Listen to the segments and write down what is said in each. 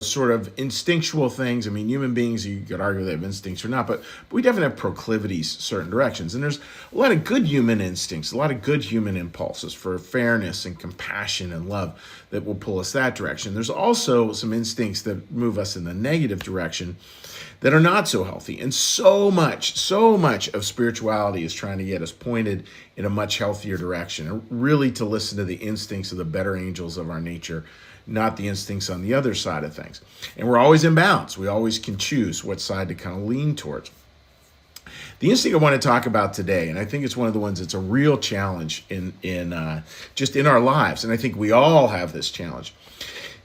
sort of instinctual things. I mean, human beings, you could argue they have instincts or not, but we definitely have proclivities certain directions. And there's a lot of good human instincts, a lot of good human impulses for fairness and compassion and love that will pull us that direction. There's also some instincts that move us in the negative direction that are not so healthy. And so much of spirituality is trying to get us pointed in a much healthier direction, and really to listen to the instincts of the better angels of our nature, not the instincts on the other side of things. And we're always in balance. We always can choose what side to kind of lean towards. The instinct I want to talk about today, and I think it's one of the ones that's a real challenge in just in our lives, and I think we all have this challenge,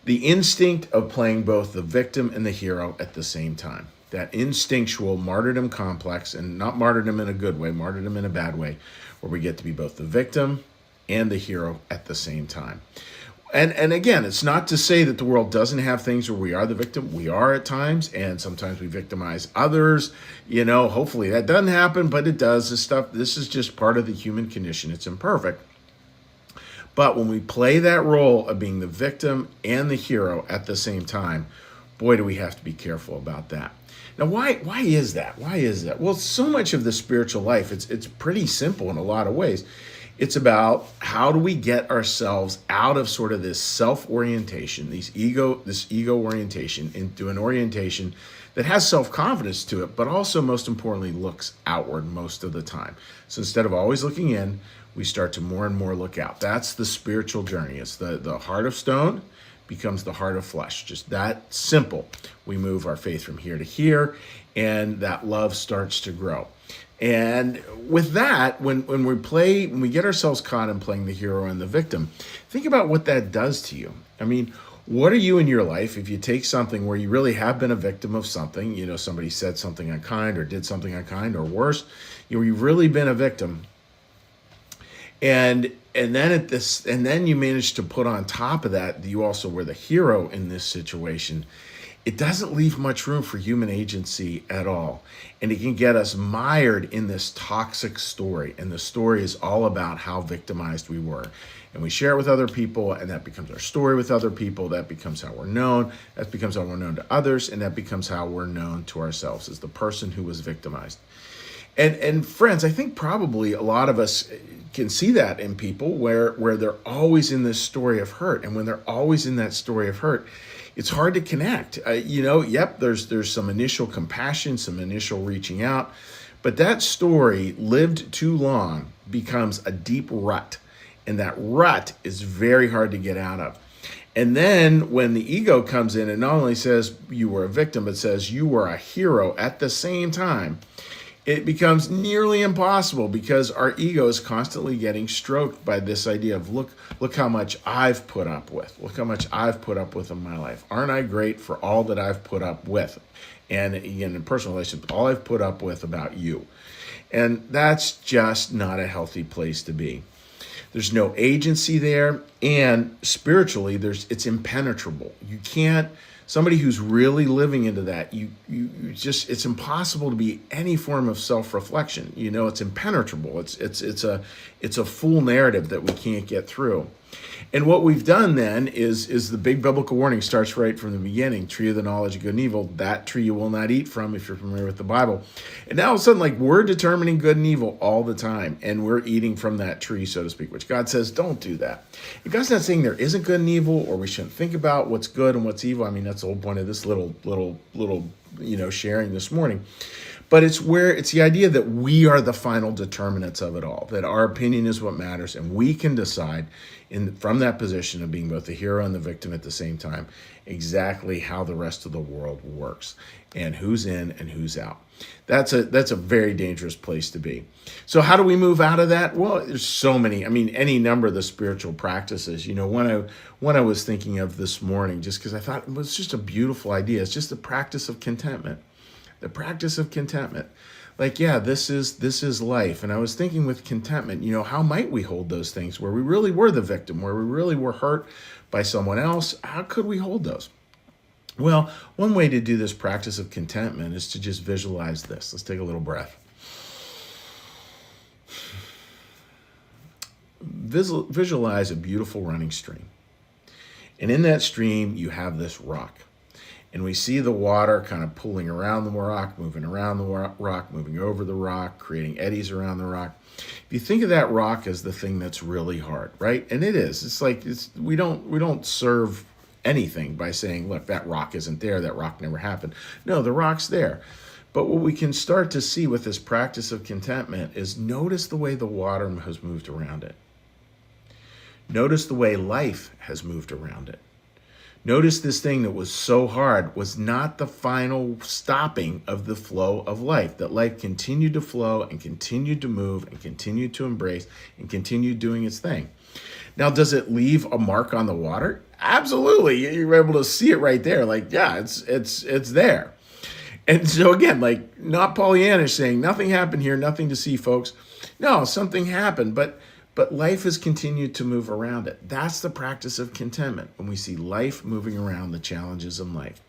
the instinct of playing both the victim and the hero at the same time. That instinctual martyrdom complex, and not martyrdom in a good way, martyrdom in a bad way, where we get to be both the victim and the hero at the same time. And again, it's not to say that the world doesn't have things where we are the victim. We are at times, and sometimes we victimize others. Hopefully that doesn't happen, but it does. This is just part of the human condition. It's imperfect. But when we play that role of being the victim and the hero at the same time, boy, do we have to be careful about that. Now, why is that? Why is that? Well, so much of the spiritual life, it's pretty simple in a lot of ways. It's about how do we get ourselves out of sort of this self-orientation, this ego orientation, into an orientation that has self-confidence to it, but also, most importantly, looks outward most of the time. So instead of always looking in, we start to more and more look out. That's the spiritual journey. It's the heart of stone becomes the heart of flesh. Just that simple. We move our faith from here to here, and that love starts to grow. And with that, when we get ourselves caught in playing the hero and the victim, think about what that does to you. I mean, what are you in your life if you take something where you really have been a victim of something, somebody said something unkind or did something unkind, or worse, you've really been a victim. And then you manage to put on top of that you also were the hero in this situation. It doesn't leave much room for human agency at all. And it can get us mired in this toxic story. And the story is all about how victimized we were. And we share it with other people, and that becomes our story with other people. That becomes how we're known. That becomes how we're known to others. And that becomes how we're known to ourselves as the person who was victimized. And friends, I think probably a lot of us can see that in people where they're always in this story of hurt. And when they're always in that story of hurt, it's hard to connect. There's some initial compassion, some initial reaching out, but that story lived too long becomes a deep rut, and that rut is very hard to get out of. And then when the ego comes in and not only says you were a victim, but says you were a hero at the same time, it becomes nearly impossible, because our ego is constantly getting stroked by this idea of look how much I've put up with. Look how much I've put up with in my life. Aren't I great for all that I've put up with? And again, in personal relationships, all I've put up with about you. And that's just not a healthy place to be. There's no agency there, and spiritually, it's impenetrable. You can't. Somebody who's really living into that, it's impossible to be any form of self-reflection. It's impenetrable. It's a full narrative that we can't get through. And what we've done then is the big biblical warning starts right from the beginning. Tree of the knowledge of good and evil, that tree you will not eat from, if you're familiar with the Bible. And now all of a sudden, we're determining good and evil all the time, and we're eating from that tree, so to speak, which God says, don't do that. And God's not saying there isn't good and evil, or we shouldn't think about what's good and what's evil. I mean, that's the whole point of this little sharing this morning. But it's the idea that we are the final determinants of it all, that our opinion is what matters, and we can decide from that position of being both the hero and the victim at the same time exactly how the rest of the world works and who's in and who's out. That's a very dangerous place to be. So how do we move out of that? Well, there's so many. Any number of the spiritual practices. One I was thinking of this morning, just because I thought it was just a beautiful idea. It's just the practice of contentment. The practice of contentment. This is life. And I was thinking with contentment, how might we hold those things where we really were the victim, where we really were hurt by someone else? How could we hold those? Well, one way to do this practice of contentment is to just visualize this. Let's take a little breath. Visualize a beautiful running stream. And in that stream, you have this rock. and we see the water kind of pulling around the rock, moving around the rock, moving over the rock, creating eddies around the rock. If you think of that rock as the thing that's really hard, right? And it is. It's like we don't serve anything by saying, look, that rock isn't there, that rock never happened. No, the rock's there. But what we can start to see with this practice of contentment is notice the way the water has moved around it. Notice the way life has moved around it. Notice this thing that was so hard was not the final stopping of the flow of life, that life continued to flow and continued to move and continued to embrace and continued doing its thing. Now, does it leave a mark on the water? Absolutely. You're able to see it right there. Like, yeah, it's there. And so again, like, not Pollyannish saying nothing happened here, nothing to see, folks. No, something happened, but life has continued to move around it. That's the practice of contentment, when we see life moving around the challenges in life.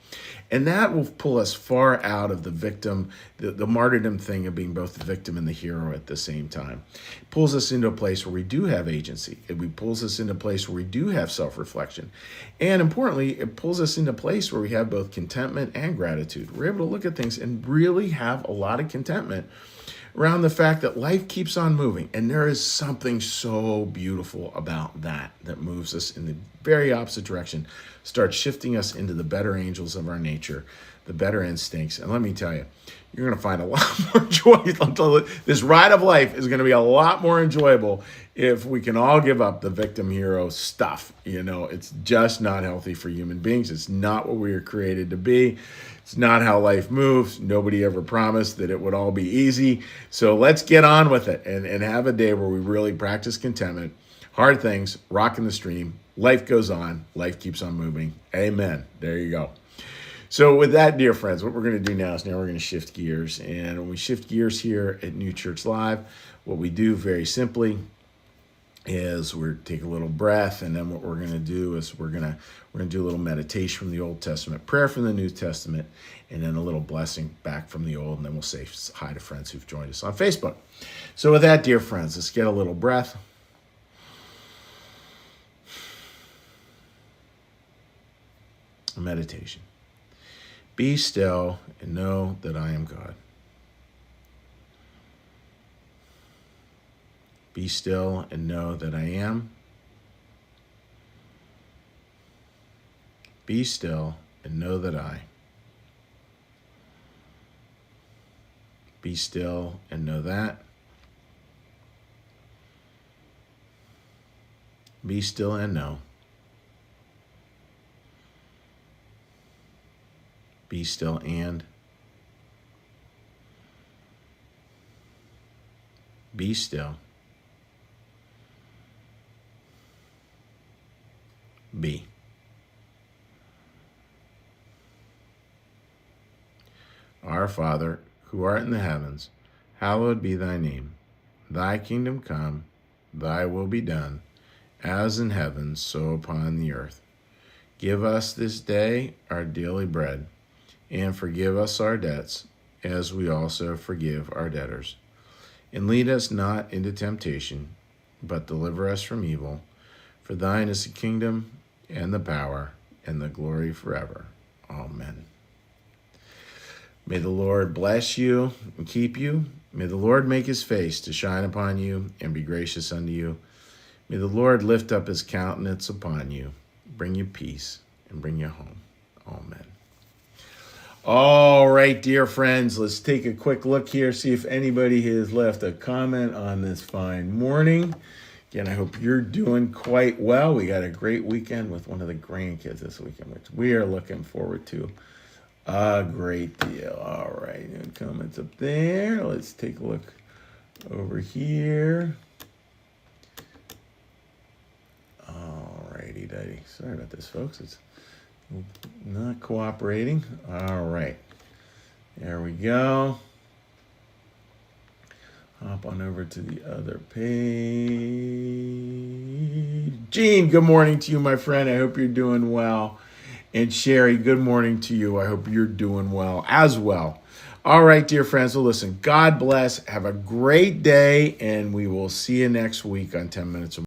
And that will pull us far out of the victim, the martyrdom thing of being both the victim and the hero at the same time. It pulls us into a place where we do have agency. It pulls us into a place where we do have self-reflection. And importantly, it pulls us into a place where we have both contentment and gratitude. We're able to look at things and really have a lot of contentment around the fact that life keeps on moving. And there is something so beautiful about that moves us in the very opposite direction, starts shifting us into the better angels of our nature, the better instincts. And let me tell you, you're going to find a lot more joy. This ride of life is going to be a lot more enjoyable if we can all give up the victim hero stuff. It's just not healthy for human beings. It's not what we were created to be. It's not how life moves. Nobody ever promised that it would all be easy. So let's get on with it and have a day where we really practice contentment. Hard things, rock in the stream. Life goes on. Life keeps on moving. Amen. There you go. So with that, dear friends, what we're going to do now is we're going to shift gears. And when we shift gears here at New Church Live, what we do very simply is we're take a little breath, and then what we're going to do is we're going to do a little meditation from the Old Testament, prayer from the New Testament, and then a little blessing back from the Old, and then we'll say hi to friends who've joined us on Facebook. So with that, dear friends, let's get a little breath. Meditation. Be still and know that I am God. Be still and know that I am. Be still and know that I. Be still and know that. Be still and know. Be still and. Be still. Be. Our Father, who art in the heavens, hallowed be thy name. Thy kingdom come, thy will be done, as in heaven, so upon the earth. Give us this day our daily bread, and forgive us our debts, as we also forgive our debtors. And lead us not into temptation, but deliver us from evil. For thine is the kingdom, and the power, and the glory forever. Amen. May the Lord bless you and keep you. May the Lord make his face to shine upon you and be gracious unto you. May the Lord lift up his countenance upon you, bring you peace, and bring you home. Amen. All right, dear friends, let's take a quick look here, see if anybody has left a comment on this fine morning. Again, I hope you're doing quite well. We got a great weekend with one of the grandkids this weekend, which we are looking forward to a great deal. All right, no comments up there. Let's take a look over here. All righty, daddy. Sorry about this, folks. It's not cooperating. All right. There we go. Hop on over to the other page. Gene, good morning to you, my friend. I hope you're doing well. And Sherry, good morning to you. I hope you're doing well as well. All right, dear friends. Well, listen, God bless. Have a great day, and we will see you next week on 10 Minutes of